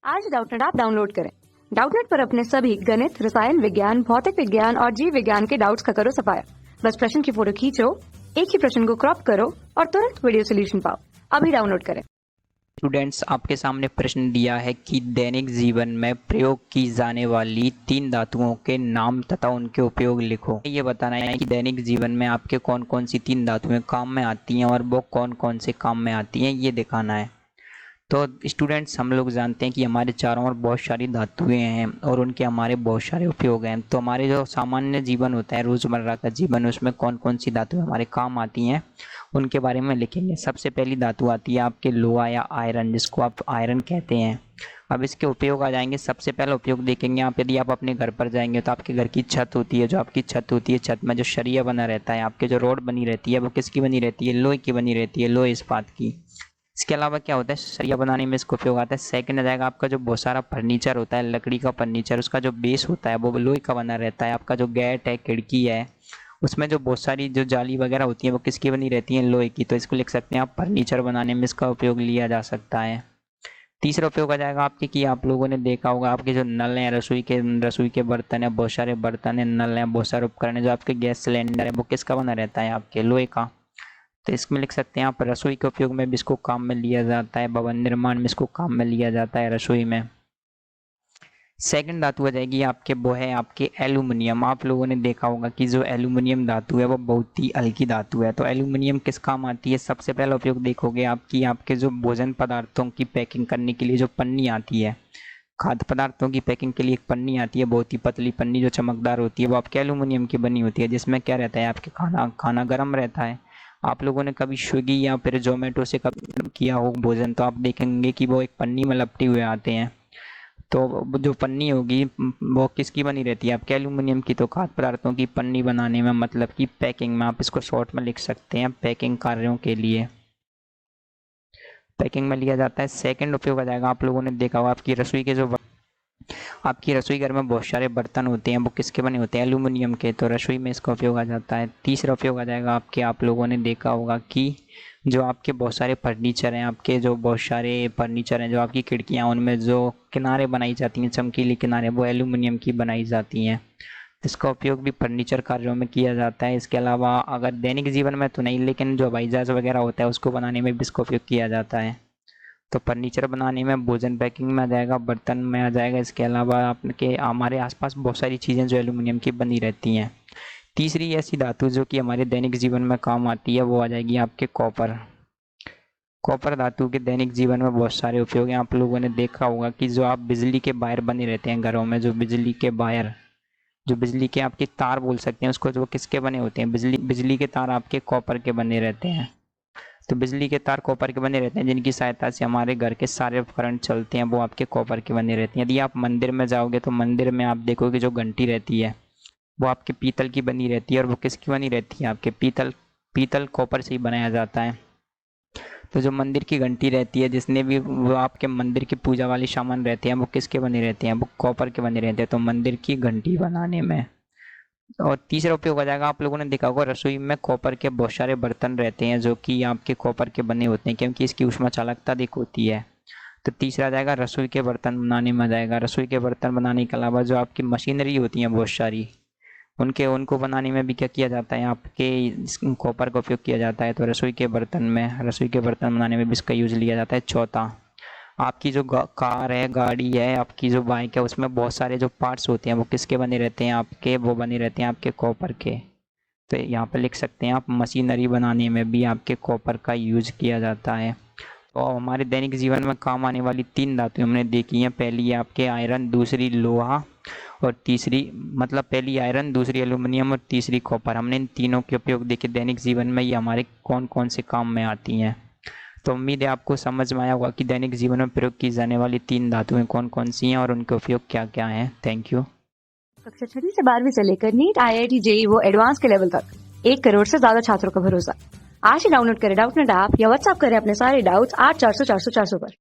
आज Doubtnut app download करें। Doubtnut पर अपने सभी गणित, रसायन विज्ञान, भौतिक विज्ञान और जीव विज्ञान के डाउट्स का करो सफाया। बस प्रश्न की फोटो खींचो, एक ही प्रश्न को क्रॉप करो और तुरंत वीडियो सोल्यूशन पाओ। अभी डाउनलोड करें। स्टूडेंट्स, आपके सामने प्रश्न दिया है कि दैनिक जीवन में प्रयोग की जाने वाली 3 धातुओं के नाम तथा उनके उपयोग लिखो। ये बताना है कि दैनिक जीवन में आपके कौन कौन सी 3 धातुएं काम में आती हैं और वो कौन कौन से काम में आती हैं, ये दिखाना है। तो स्टूडेंट्स, हम लोग जानते हैं कि हमारे चारों ओर बहुत सारी धातुएं हैं और उनके हमारे बहुत सारे उपयोग हैं। तो हमारे जो सामान्य जीवन होता है, रोज़मर्रा का जीवन, उसमें कौन कौन सी धातुएं हमारे काम आती हैं उनके बारे में लिखेंगे। सबसे पहली धातु आती है आपके लोहा या आयरन, जिसको आप आयरन कहते हैं। अब इसके उपयोग आ जाएंगे। सबसे पहला उपयोग देखेंगे आप, यदि आप अपने घर पर जाएंगे तो आपके घर की छत होती है, जो आपकी छत होती है, छत में जो सरिया बना रहता है, आपके जो रोड बनी रहती है, वो किसकी बनी रहती है? लोहे की बनी रहती है, लोहे इस्पात की। इसके अलावा क्या होता है, सरिया बनाने में इसका उपयोग आता है। सेकंड आ जाएगा आपका जो बहुत सारा फर्नीचर होता है, लकड़ी का फर्नीचर, उसका जो बेस होता है वो लोहे का बना रहता है। आपका जो गेट है, खिड़की है, उसमें जो बहुत सारी जो जाली वगैरह होती है वो किसकी बनी रहती है? लोहे की। तो इसको लिख सकते हैं आप, फर्नीचर बनाने में इसका उपयोग लिया जा सकता है। तीसरा उपयोग आ जाएगा आपके कि आप लोगों ने देखा होगा, आपके जो नल हैं, रसोई के बर्तन है, बहुत सारे बर्तन है, नल हैं, बहुत सारे उपकरण है, जो आपके गैस सिलेंडर है, वो किसका बना रहता है? आपके लोहे का। तो इसमें लिख सकते हैं आप, रसोई के उपयोग में भी इसको काम में लिया जाता है, भवन निर्माण में इसको काम में लिया जाता है, रसोई में। सेकंड धातु आ जाएगी आपके, वो है आपके एल्यूमिनियम। आप लोगों ने देखा होगा कि जो एल्यूमिनियम धातु है वो बहुत ही हल्की धातु है। तो एल्यूमिनियम किस काम आती है? सबसे पहला उपयोग देखोगे आपकी, आपके जो भोजन पदार्थों की पैकिंग करने के लिए जो पन्नी आती है, खाद्य पदार्थों की पैकिंग के लिए एक पन्नी आती है, बहुत ही पतली पन्नी जो चमकदार होती है, वो आपके एल्यूमिनियम की बनी होती है, जिसमें क्या रहता है, आपके खाना गर्म रहता है। आप लोगों ने कभी स्विगी या फिर जोमेटो से कभी किया हो भोजन, तो आप देखेंगे कि वो एक पन्नी में लपटे हुए आते हैं। तो जो पन्नी होगी वो किसकी बनी रहती है? आपके एल्यूमिनियम की। तो खाद्य पदार्थों की पन्नी बनाने में, मतलब कि पैकिंग में, आप इसको शॉर्ट में लिख सकते हैं, पैकिंग कार्यों के लिए पैकिंग में लिया जाता है। सेकंड उपयोग आ जाएगा, आप लोगों ने देखा होगा, आपकी रसोई घर में बहुत सारे बर्तन होते हैं, वो किसके बने होते हैं? एल्यूमिनियम के। तो रसोई में इसका उपयोग आ जाता है। तीसरा उपयोग आ जाएगा आपके, आप लोगों ने देखा होगा कि जो आपके बहुत सारे फर्नीचर हैं, जो आपकी खिड़कियाँ, उनमें जो किनारे बनाई जाती हैं, चमकीली किनारे, वो एल्यूमिनियम की बनाई जाती हैं। इसका उपयोग भी फर्नीचर कार्यों में किया जाता है। इसके अलावा अगर दैनिक जीवन में तो नहीं, लेकिन जो हवाई जहाज वगैरह होता है उसको बनाने में भी इसका उपयोग किया जाता है। तो फर्नीचर बनाने में, भोजन पैकिंग में आ जाएगा, बर्तन में आ जाएगा। इसके अलावा आपके हमारे आसपास बहुत सारी चीज़ें जो एल्यूमिनियम की बनी रहती हैं। तीसरी ऐसी धातु जो कि हमारे दैनिक जीवन में काम आती है, वो आ जाएगी आपके कॉपर। कॉपर धातु के दैनिक जीवन में बहुत सारे उपयोग हैं। आप लोगों ने देखा होगा कि जो आप बिजली के वायर बने रहते हैं घरों में, जो बिजली के वायर, जो बिजली के आपके तार बोल सकते हैं उसको, जो किसके बने होते हैं? बिजली के तार आपके कॉपर के बने रहते हैं। तो बिजली के तार कॉपर के बने रहते हैं, जिनकी सहायता से हमारे घर के सारे उपकरण चलते हैं, वो आपके कॉपर के बने रहते हैं। यदि आप मंदिर में जाओगे तो मंदिर में आप देखोगे जो घंटी रहती है वो आपके पीतल की बनी रहती है, और वो किसकी बनी रहती है? आपके पीतल कॉपर से ही बनाया जाता है। तो जो मंदिर की घंटी रहती है, जिसने भी वो आपके मंदिर की पूजा वाले सामान रहते हैं, वो किसके बने रहते हैं? वो कॉपर के बने रहते हैं। तो मंदिर की घंटी बनाने में। और तीसरा उपयोग आ जाएगा, आप लोगों ने देखा होगा, रसोई में कॉपर के बहुत सारे बर्तन रहते हैं जो कि आपके कॉपर के बने होते हैं, क्योंकि इसकी ऊष्मा चालकता अधिक होती है। तो तीसरा आ जाएगा, रसोई के बर्तन बनाने में आ जाएगा। रसोई के बर्तन बनाने के अलावा जो आपकी मशीनरी होती हैं बहुत सारी, उनको बनाने में भी क्या किया जाता है? आपके कॉपर का उपयोग किया जाता है। तो रसोई के बर्तन बनाने में भी इसका यूज लिया जाता है। चौथा, आपकी जो कार है, गाड़ी है, आपकी जो बाइक है, उसमें बहुत सारे जो पार्ट्स होते हैं वो किसके बने रहते हैं? वो बने रहते हैं आपके कॉपर के। तो यहाँ पे लिख सकते हैं आप, मशीनरी बनाने में भी आपके कॉपर का यूज किया जाता है। तो हमारे दैनिक जीवन में काम आने वाली 3 धातुएं हमने देखी हैं। पहली है आपके आयरन, दूसरी लोहा, और पहली आयरन, दूसरी एल्यूमिनियम और तीसरी कॉपर। हमने इन तीनों के उपयोग देखे दैनिक जीवन में, ये हमारे कौन कौन से काम में आती हैं। तो उम्मीद है आपको समझ में आया होगा कि दैनिक जीवन में प्रयोग की जाने वाली 3 धातुएं कौन कौन सी हैं और उनके उपयोग क्या क्या हैं। Thank you. कक्षा 6 से 12वीं से लेकर नीट, IIT, JEE वो एडवांस के लेवल तक 1 करोड़ से ज्यादा छात्रों का भरोसा। आज ही डाउनलोड करें डाउटनेट ऐप या व्हाट्सएप करें अपने सारे डाउट्स 8400 400 400 पर।